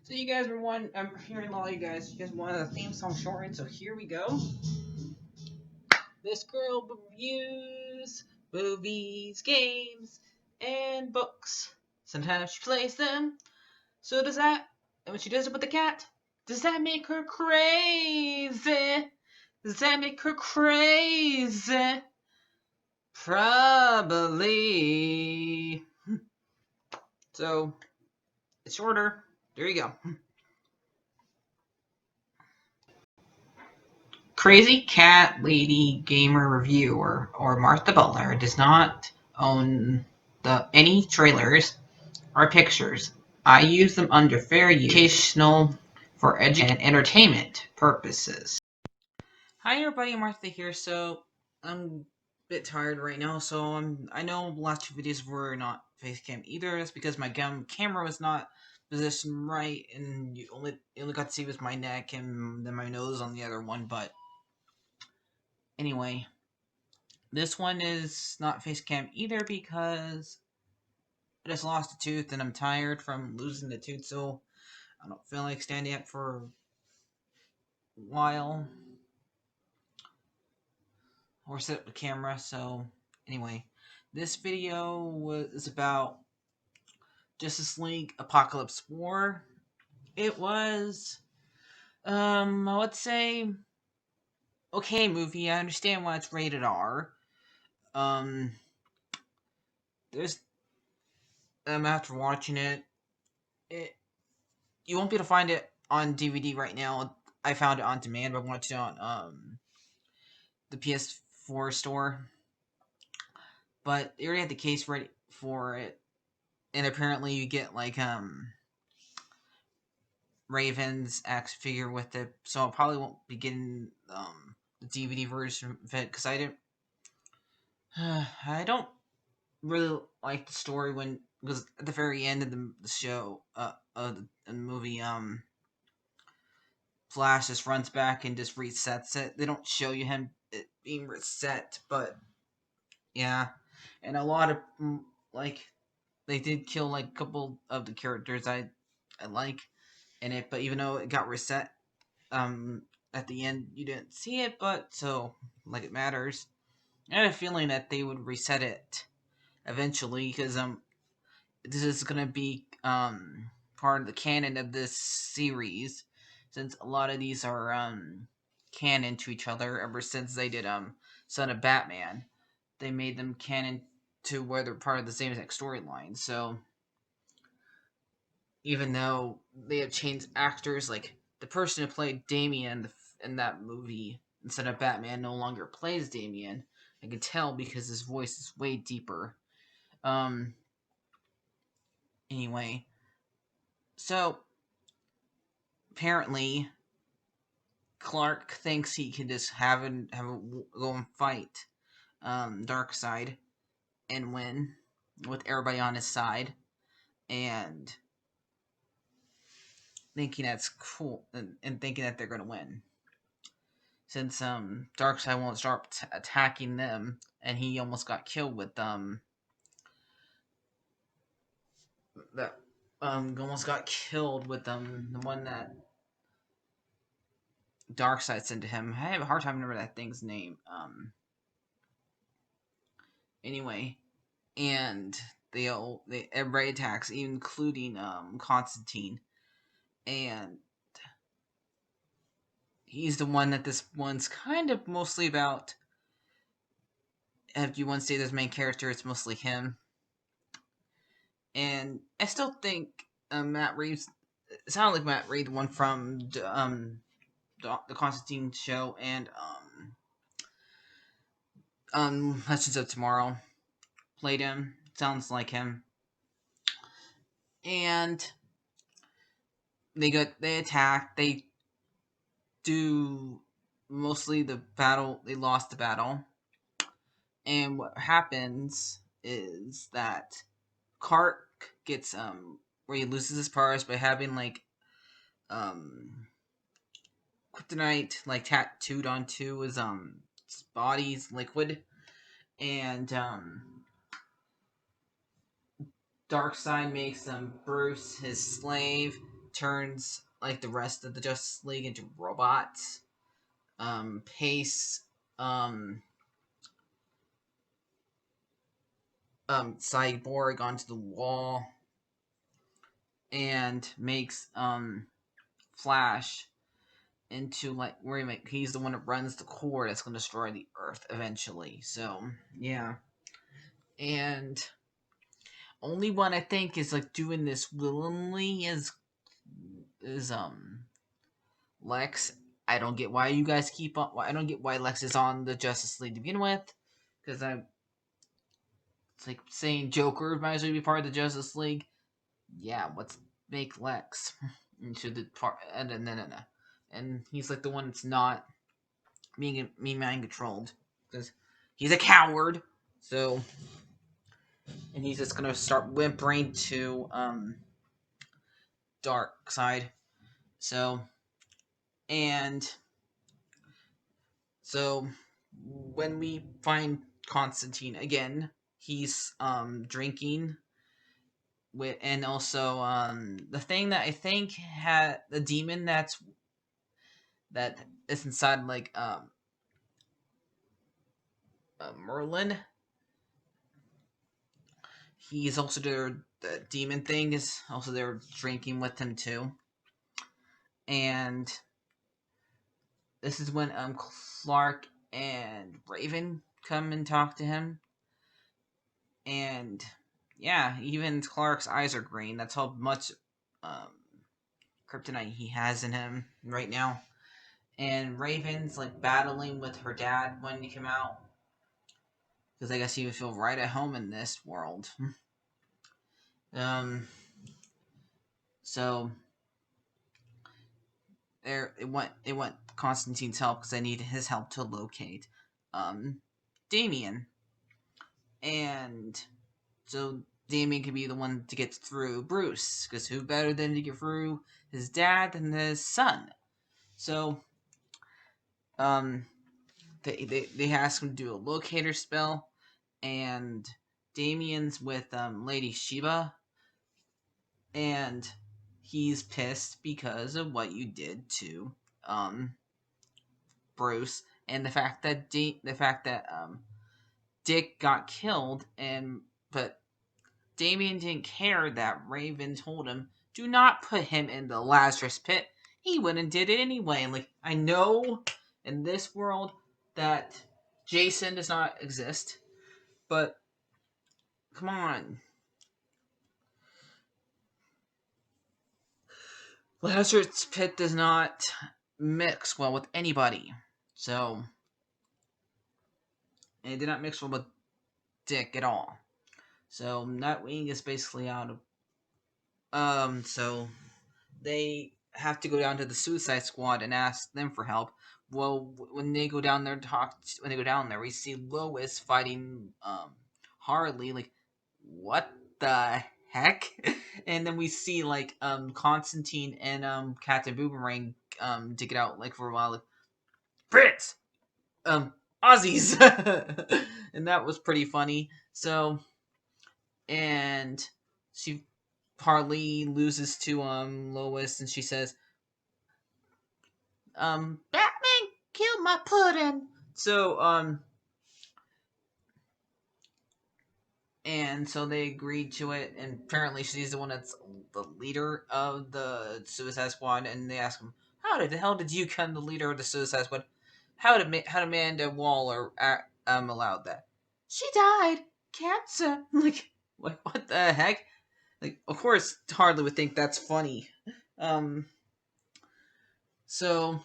So you guys were one. I'm hearing a lot of you guys. You guys wanted a theme song shortened, so here we go. This girl reviews movies, games, and books. Sometimes she plays them. So does that. And when she does it with the cat, does that make her crazy? Does that make her crazy? Probably. So it's shorter. There you go. Crazy Cat Lady Gamer Reviewer or Martha Butler does not own any trailers or pictures. I use them under fair use, educational, for education and entertainment purposes. Hi everybody, Martha here. So I'm a bit tired right now. So I know the last two videos were not face cam either. That's because my camera was not positioned right, and you only got to see was my neck and then my nose on the other one. But anyway, this one is not face cam either because I just lost a tooth and I'm tired from losing the tooth, so I don't feel like standing up for a while or set up the camera. So anyway, this video was about Justice League Apokolips War. It was I would say okay movie. I understand why it's rated R. Um there's after watching it you won't be able to find it on DVD right now. I found it on demand, but I watched it on the PS4 store. But they already had the case ready for it, and apparently you get like Raven's axe figure with it. So I probably won't be getting the DVD version of it because I didn't. I don't really like the story because at the very end of the show, the movie, Flash just runs back and just resets it. They don't show you him it being reset, but yeah, and a lot of like they did kill like a couple of the characters I like in it, but even though it got reset, at the end you didn't see it, but so like it matters. I had a feeling that they would reset it eventually because this is gonna be part of the canon of this series, since a lot of these are canon to each other ever since they did Son of Batman. They made them canon to where they're part of the same exact storyline. So even though they have changed actors, like the person who played Damian in that movie instead of Batman no longer plays Damian. I can tell because his voice is way deeper. Um. Anyway, so apparently Clark thinks he can just go and fight Darkseid and win with everybody on his side, and thinking that's cool and thinking that they're gonna win. Since Darkseid won't start attacking them, and he almost got killed with that almost got killed with the one that Darkseid sent to him. I have a hard time remembering that thing's name. Anyway, and everybody attacks, including Constantine, and he's the one that this one's kind of mostly about. If you want to say there's main character, it's mostly him. And I still think Matt Reeves. It sounded like Matt Reeves, the one from the Constantine show and Legends of Tomorrow, played him. Sounds like him. And they attack. They do mostly the battle. They lost the battle. And what happens is that Clark gets where he loses his powers by having like kryptonite like tattooed onto his body's liquid, and Darkseid makes Bruce his slave, turns like the rest of the Justice League into robots. Pace Cyborg onto the wall and makes Flash into like where he's the one that runs the core that's going to destroy the Earth eventually. So yeah, and only one I think is like doing this willingly is Lex. I don't get why you guys keep on. I don't get why Lex is on the Justice League to begin with, because it's like saying Joker might as well be part of the Justice League. Yeah, let's make Lex into the part, and he's like the one that's not being mind controlled because he's a coward. So, and he's just gonna start whimpering to Dark Side. So, and so when we find Constantine again, he's drinking with, and also the thing that I think had the demon that is inside like Merlin. He's also there. The demon thing is also there drinking with him too. And this is when Clark and Raven come and talk to him. And yeah, even Clark's eyes are green. That's how much kryptonite he has in him right now. And Raven's like battling with her dad when he came out, because I guess he would feel right at home in this world. So it went Constantine's help because I needed his help to locate Damien, and so Damien can be the one to get through Bruce, because who better than to get through his dad than his son? So they ask him to do a locator spell, and Damien's with Lady Shiva, and he's pissed because of what you did to Bruce, and the fact that Dick got killed, but Damien didn't care that Raven told him, "Do not put him in the Lazarus pit." He went and did it anyway. And like, I know in this world that Jason does not exist, but come on, Lazarus pit does not mix well with anybody. So it did not mix well with Dick at all. So Nightwing is basically out of. So they have to go down to the Suicide Squad and ask them for help. Well, when they go down there we see Lois fighting Harley. Like, what the heck? And then we see like Constantine and Captain Boomerang dig it out like for a while. Like, Fritz, Aussies, and that was pretty funny. So, and she Harley loses to Lois, and she says, Batman killed my pudding. So and so they agreed to it, and apparently she's the one that's the leader of the Suicide Squad. And they ask him, "How the hell did you become the leader of the Suicide Squad? How did Amanda Waller allowed that?" She died, cancer. Like what the heck? Like, of course, Harley would think that's funny. So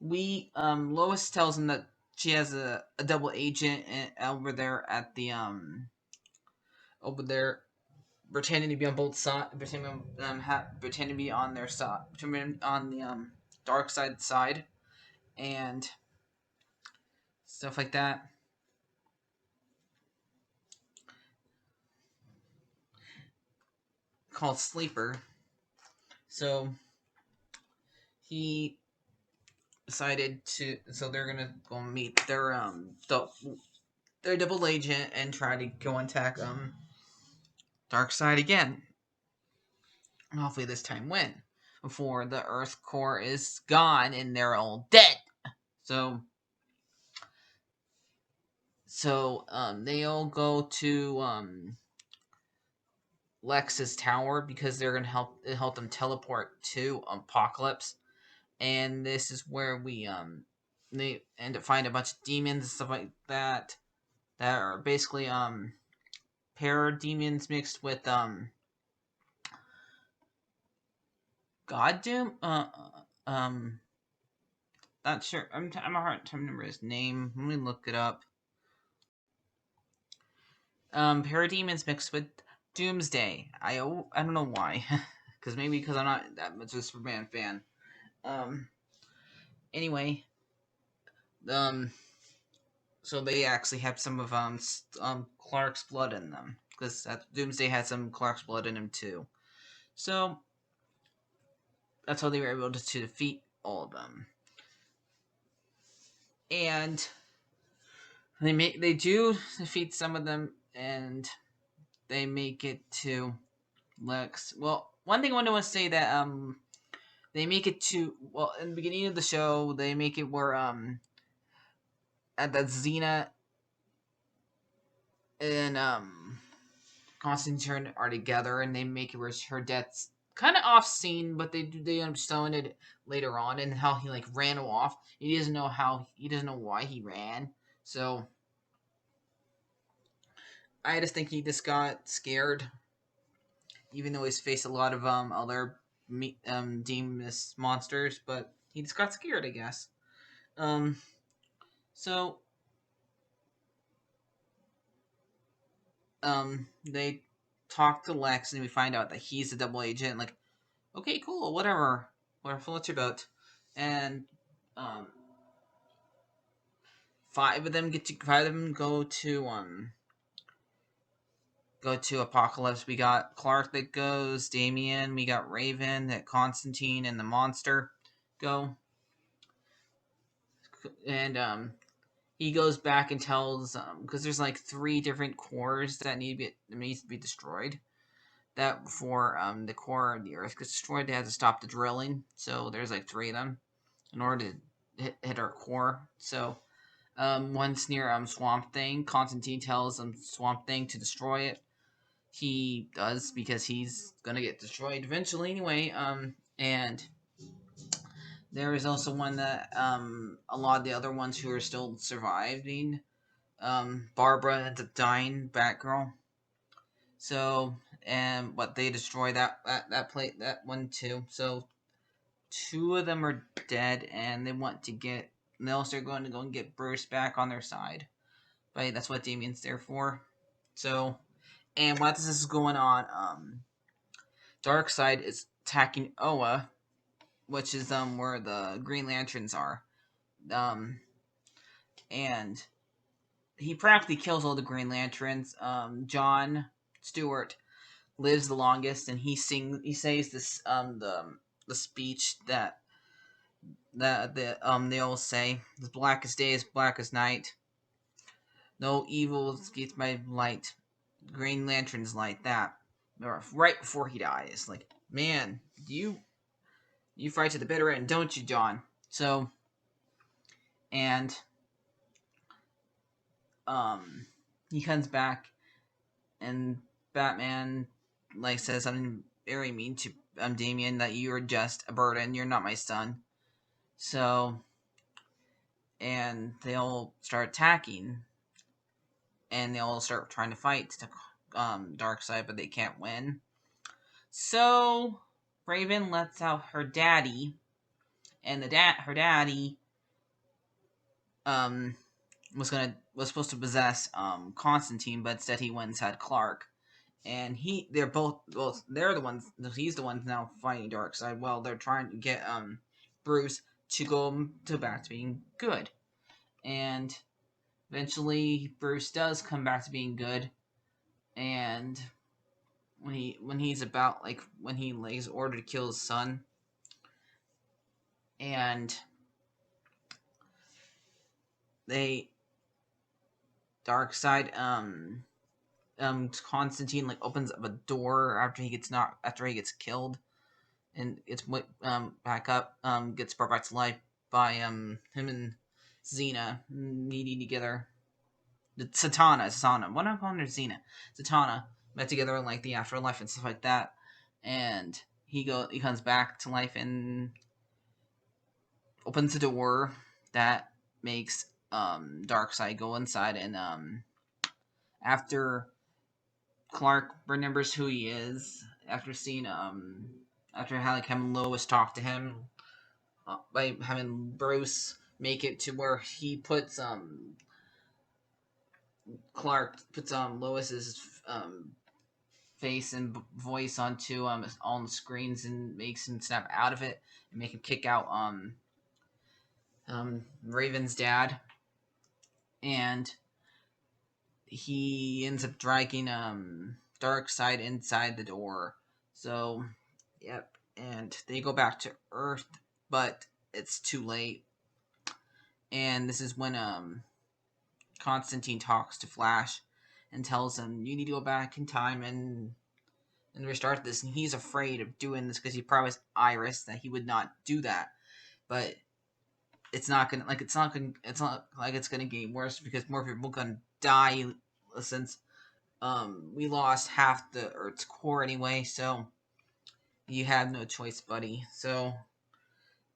Lois tells him that she has a double agent over there at the over there, pretending to be on both sides, pretending to be on their side, pretending on the dark side, and stuff like that. Called Sleeper. So he decided to. So they're gonna go meet their double agent and try to go and attack Darkseid again. And hopefully this time win. before the Earth core is gone and they're all dead. So they all go to Lex's tower because they're gonna help them teleport to Apokolips, and this is where they end up finding a bunch of demons and stuff like that are basically parademons mixed with God Doom. Not sure. I'm a hard time to remember his name. Let me look it up. Parademons mixed with Doomsday. I don't know why, because I'm not that much of a Superman fan. Anyway, um, so they actually have some of Clark's blood in them, because Doomsday had some Clark's blood in him too. So that's how they were able to defeat all of them. And they do defeat some of them, and they make it to Lex. Well, one thing I want to say that they make it to, well, in the beginning of the show they make it where at that Xena and Constantine are together, and they make it where her death's kind of off scene, but they end up showing it later on, and how he like ran off. He doesn't know why he ran. So I just think he just got scared, even though he's faced a lot of other demoness monsters, but he just got scared, I guess. Um, so they talk to Lex, and we find out that he's a double agent. Like, okay, cool, whatever, what's your about? And um, five of them go to Apokolips. We got Clark that goes, Damien, we got Raven, that Constantine and the monster go. And he goes back and tells because there's like 3 different cores that needs to be destroyed. That before the core of the Earth gets destroyed, they have to stop the drilling. So there's like 3 of them in order to hit our core. So one's near Swamp Thing. Constantine tells Swamp Thing to destroy it. He does, because he's gonna get destroyed eventually anyway. And there is also one that a lot of the other ones who are still surviving. Barbara ends up dying, Batgirl. So, and what they destroy that one too. So 2 of them are dead, and they want to get. And they also are going to go and get Bruce back on their side. But that's what Damien's there for. So, and while this is going on, Darkseid is attacking Oa, which is where the Green Lanterns are. And he practically kills all the Green Lanterns. John Stewart lives the longest, and he says this the speech that they all say: "The blackest day is black as night. No evil escapes my light. Green Lantern's light." That right before he dies. Like, man, you fight to the bitter end, don't you, John? So, and he comes back, and Batman like says something very mean to Damien, that you're just a burden, you're not my son. So, and they all start attacking, and they all start trying to fight to Darkseid, but they can't win. So Raven lets out her daddy, and her daddy was supposed to possess Constantine, but instead he went inside Clark. And they're the ones. He's the ones now fighting Darkseid. Well, they're trying to get Bruce to go back to being good, and eventually Bruce does come back to being good. And when he's about when he lays order to kill his son, and they Darkseid Constantine opens up a door after he gets killed, and it's back up, gets brought back to life by him and Xena meeting together. Satana. What am I calling her? Xena. Satana met together in like the afterlife and stuff like that, and he comes back to life and opens a door that makes Darkseid go inside, and after Clark remembers who he is, after seeing after having Lois talk to him, by having Bruce make it to where he puts Clark puts Lois's face and voice onto on the screens and makes him snap out of it and make him kick out Raven's dad, and he ends up dragging Darkseid inside the door. So, yep, and they go back to Earth, but it's too late. And this is when Constantine talks to Flash and tells him you need to go back in time and restart this. And he's afraid of doing this because he promised Iris that he would not do that. But it's not gonna get worse because more people are gonna die since we lost half the Earth's core anyway. So you have no choice, buddy. So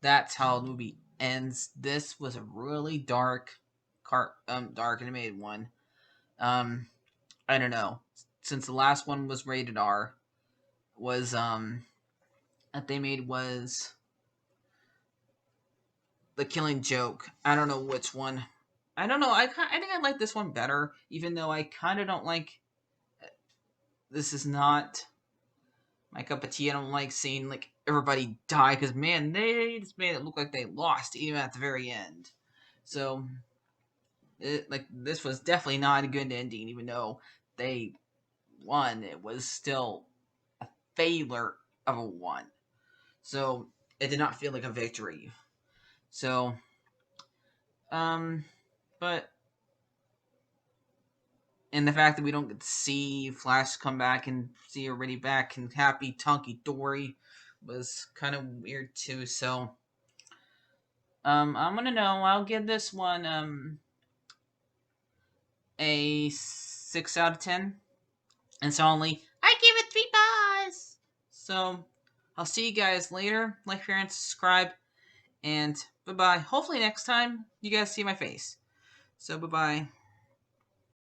that's how the movie ends. This was a really dark animated one. I don't know. Since the last one was rated R, was that they made was The Killing Joke. I don't know which one. I don't know. I think I like this one better, even though I kind of don't like. This is not my cup of tea. I don't like seeing like everybody die because man, they just made it look like they lost even at the very end. So, this was definitely not a good ending, even though they won. It was still a failure of a one. So it did not feel like a victory. So, but and the fact that we don't get to see Flash come back and see everybody back and happy Tonky Dory was kind of weird too. So, I'm gonna know. I'll give this one a 6 out of 10, and so only I give it 3 bars. So, I'll see you guys later. Like, share, and subscribe. And bye bye. Hopefully next time you guys see my face. So bye bye.